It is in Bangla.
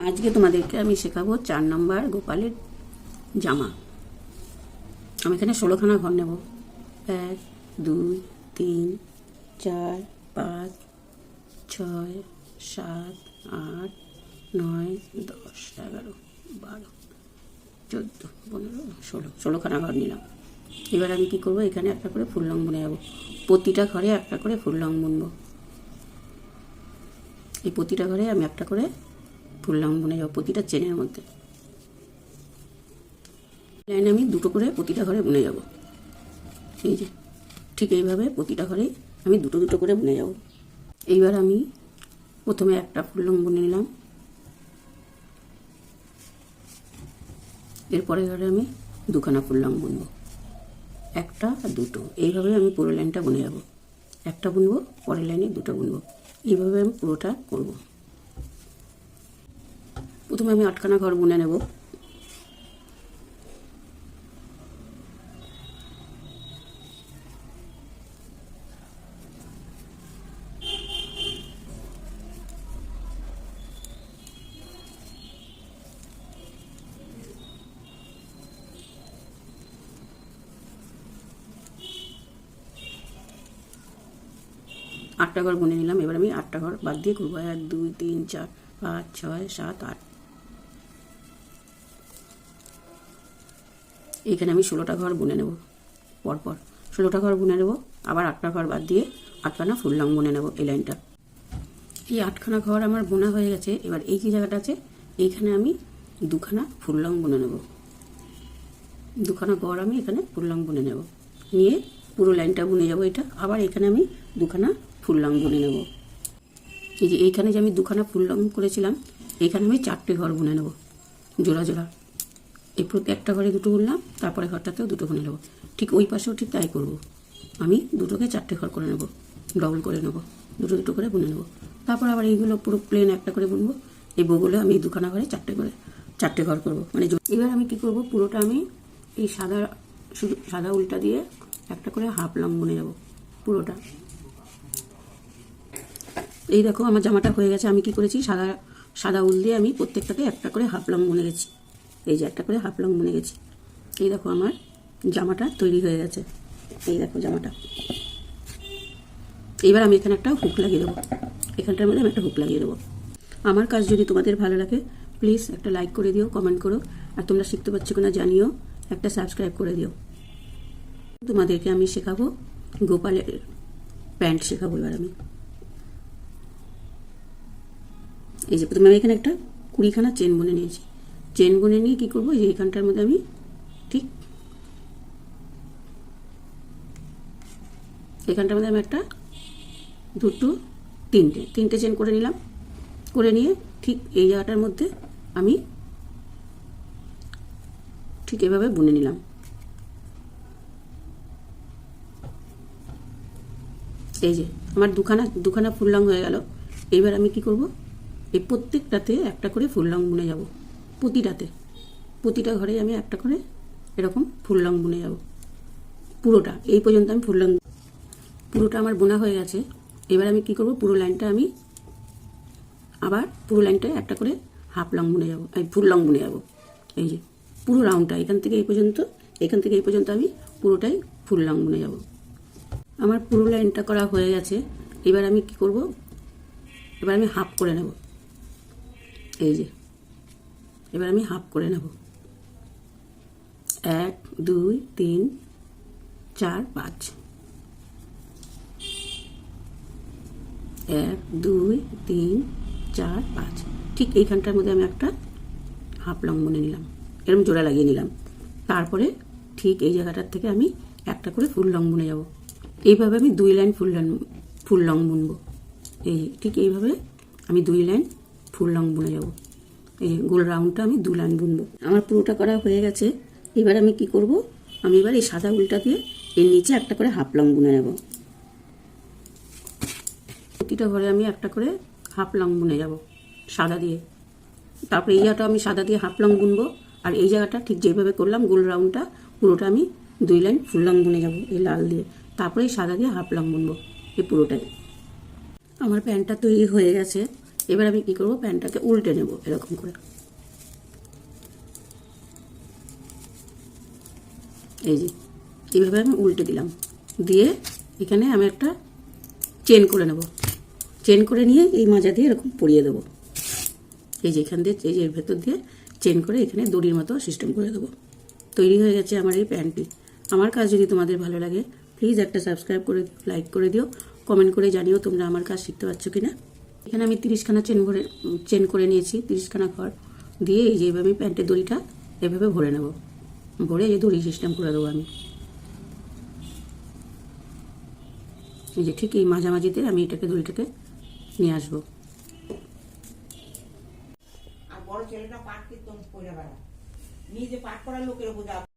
আজকে তোমাদেরকে আমি শেখাবো 4 নম্বর গোপালের জামা। আমি এখানে 16খানা ঘর নেব। 1 2 3 4 5 6 7 8 9 10 11 12 14 15 16 16খানা ঘর নিলাম। এবার আমি কি করব, এখানে একটা করে ফুল রং বুনে যাব। প্রতিটা ঘরে একটা করে ফুল রং বুনবো। এই প্রতিটা ঘরে আমি একটা করে ফুল রং বুনে যাবো প্রতিটা চেনের মধ্যে। লাইনে আমি দুটো করে প্রতিটা ঘরে বুনে যাব। এই যে ঠিক এইভাবে প্রতিটা ঘরে আমি দুটো দুটো করে বুনে যাব। এইবার আমি প্রথমে একটা ফুল রং বুনে নিলাম। এরপরে ঘরে আমি দুখানা ফুল রং বুনবো, একটা আর দুটো। এইভাবে আমি পুরো লাইনটা বুনে যাব। একটা বুনবো, পরের লাইনে দুটো বুনবো। এইভাবে আমি পুরোটা করব। প্রথমে আমি 8খানা ঘর বুনে নেব। আটটা ঘর বুনে নিলাম। এবার আমি 8টা ঘর বাদ দিয়ে করবো। 1 2 3 4 5 6 7 8। এইখানে আমি 16টা ঘর বুনে নেব। পরপর 16টা ঘর বুনে নেব। আবার 8টা ঘর বাদ দিয়ে 8খানা ফুল রং বুনে নেব এই লাইনটা। এই 8খানা ঘর আমার বোনা হয়ে গেছে। এবার এই যে জায়গাটা আছে, এইখানে আমি দুখানা ফুল রং বুনে নেব। দুখানা ঘর আমি এখানে ফুল রং বুনে নেব, নিয়ে পুরো লাইনটা বুনে যাব। এটা আবার এখানে আমি দুখানা ফুল রং বুনে নেব। এই যে এইখানে যে আমি দুখানা ফুল রং করেছিলাম, এইখানে আমি 4টে ঘর বুনে নেব জোড়া জোড়া। এই প্রত্যেকটা ঘরে দুটো বুনলাম, তারপরে ঘরটাতেও দুটো বুনে নেব। ঠিক ওই পাশেও ঠিক তাই করব। আমি দুটোকে 4টে ঘর করে নেব, ডবল করে নেব, দুটো দুটো করে বুনে নেব। তারপর আবার এইগুলো পুরো প্লেন একটা করে বুনবো। এই বউগুলো আমি দুখানা ঘরে 4টে ঘর করব। মানে এবার আমি কি করব, পুরোটা আমি এই শুধু সাদা উল্টা দিয়ে একটা করে হাফ লং বুনে যাব পুরোটা। এই দেখো আমার জামাটা হয়ে গেছে। আমি কি করেছি, সাদা উল দিয়ে আমি প্রত্যেকটাতে একটা করে হাফ লং বুনে গেছি। এই যে একটা করে হাফ লং বুনে গেছি। এই দেখো আমার জামাটা তৈরি হয়ে গেছে। এই দেখো জামাটা। এইবার আমি এখানে একটা হুক লাগিয়ে দেবো। এখানটার মধ্যে আমি একটা হুক লাগিয়ে দেবো। আমার কাজ যদি তোমাদের ভালো লাগে, প্লিজ একটা লাইক করে দিও, কমেন্ট করো। আর তোমরা শিখতে পারছো কিনা জানিও, একটা সাবস্ক্রাইব করে দিও। তোমাদেরকে আমি শেখাবো গোপালের প্যান্ট শেখাবো। এবার আমি এই যে প্রথমে আমি এখানে একটা 20খানা চেন বুনে নিয়েছি। চেন বুনে নিয়ে কি করবো, এই যে এখানটার মধ্যে আমি ঠিক এখানটার মধ্যে আমি একটা দুটো তিনটে চেন করে নিলাম। করে নিয়ে ঠিক এই জায়গাটার মধ্যে আমি ঠিক এভাবে বুনে নিলাম। এই যে আমার দুখানা ফুল রং হয়ে গেল। এইবার আমি কি করব, এই প্রত্যেকটাতে একটা করে ফুল রং বুনে যাব। প্রতিটা ঘরে আমি একটা করে এরকম ফুল রং বুনে যাব পুরোটা। এই পর্যন্ত আমি পুরোটা আমার বোনা হয়ে গেছে। এবার আমি কি করব, পুরো লাইনটা আমি আবার পুরো লাইনটায় একটা করে হাফ লং বুনে যাব, ফুল রং বুনে যাব। এই যে পুরো রাউন্ডটা এখান থেকে এই পর্যন্ত আমি পুরোটাই ফুল রং বুনে যাব। আমার পুরো লাইনটা করা হয়ে গেছে। এবার আমি কি করব, এবার আমি হাফ করে নেব। এই যে এবার আমি হাফ করে নেব। 1 2 3 4 5। 1 2 3 4 5। ঠিক এইখানটার মধ্যে আমি একটা হাফ লং বুনে নিলাম, এরকম জোড়া লাগিয়ে নিলাম। তারপরে ঠিক এই জায়গাটার থেকে আমি একটা করে ফুল রং বুনে যাব। এইভাবে আমি 2 লাইন ফুল রং বুনবো। এই ঠিক এইভাবে আমি 2 লাইন ফুল রং বুনে যাব। এই গোল রাউন্ডটা আমি 2 লাইন বুনবো। আমার পুরোটা করা হয়ে গেছে। এবার আমি কি করব, আমি এবার এই সাদা উলটা দিয়ে এর নিচে একটা করে হাফ লং বুনে নেব। প্রতিটা ঘরে আমি একটা করে হাফ লং বুনে যাব সাদা দিয়ে। তারপরে এই জায়গাটা আমি সাদা দিয়ে হাফ লং বুনবো। আর এই জায়গাটা ঠিক যেভাবে করলাম গোল রাউন্ডটা পুরোটা আমি 2 লাইন ফুল রং বুনে যাব এই লাল দিয়ে। তারপরে এই সাদা দিয়ে হাফ লং বুনবো এই পুরোটাই। আমার প্যান্টটা তৈরি হয়ে গেছে। এবার আমি কি করব, প্যানটাকে উল্টে নেব এরকম করে। এই যে এইভাবে আমি উল্টে দিলাম, দিয়ে এখানে আমি একটা চেন করে নেব। চেন করে নিয়ে এই মাজা দিয়ে এরকম পরিয়ে দেবো। এই যে এখান দিয়ে, এই যে ভেতর দিয়ে চেন করে এখানে দড়ির মতো সিস্টেম করে দেবো। তৈরি হয়ে গেছে আমার এই প্যান্টটি। আমার কাজ যদি তোমাদের ভালো লাগে প্লিজ একটা সাবস্ক্রাইব করে দিও, লাইক করে দিও, কমেন্ট করে জানিও তোমরা আমার কাজ শিখতে পারছো কিনা। এখানে আমি 30খানা চেন করে নিয়েছি, 30খানা ঘর দিয়ে এই যে এইভাবে আমি প্যান্টের দড়িটা এভাবে ভরে নেব। ভরে এই দড়ি সিস্টেম করে দেবো আমি। এই যে ঠিক এই মাঝামাঝিতে আমি এটাকে দড়িটাকে নিয়ে আসবো। আর বড় ছেলেটা পাট কীর্তন করে বেড়ায়, নিজে পাট করা লোকের বোঝা।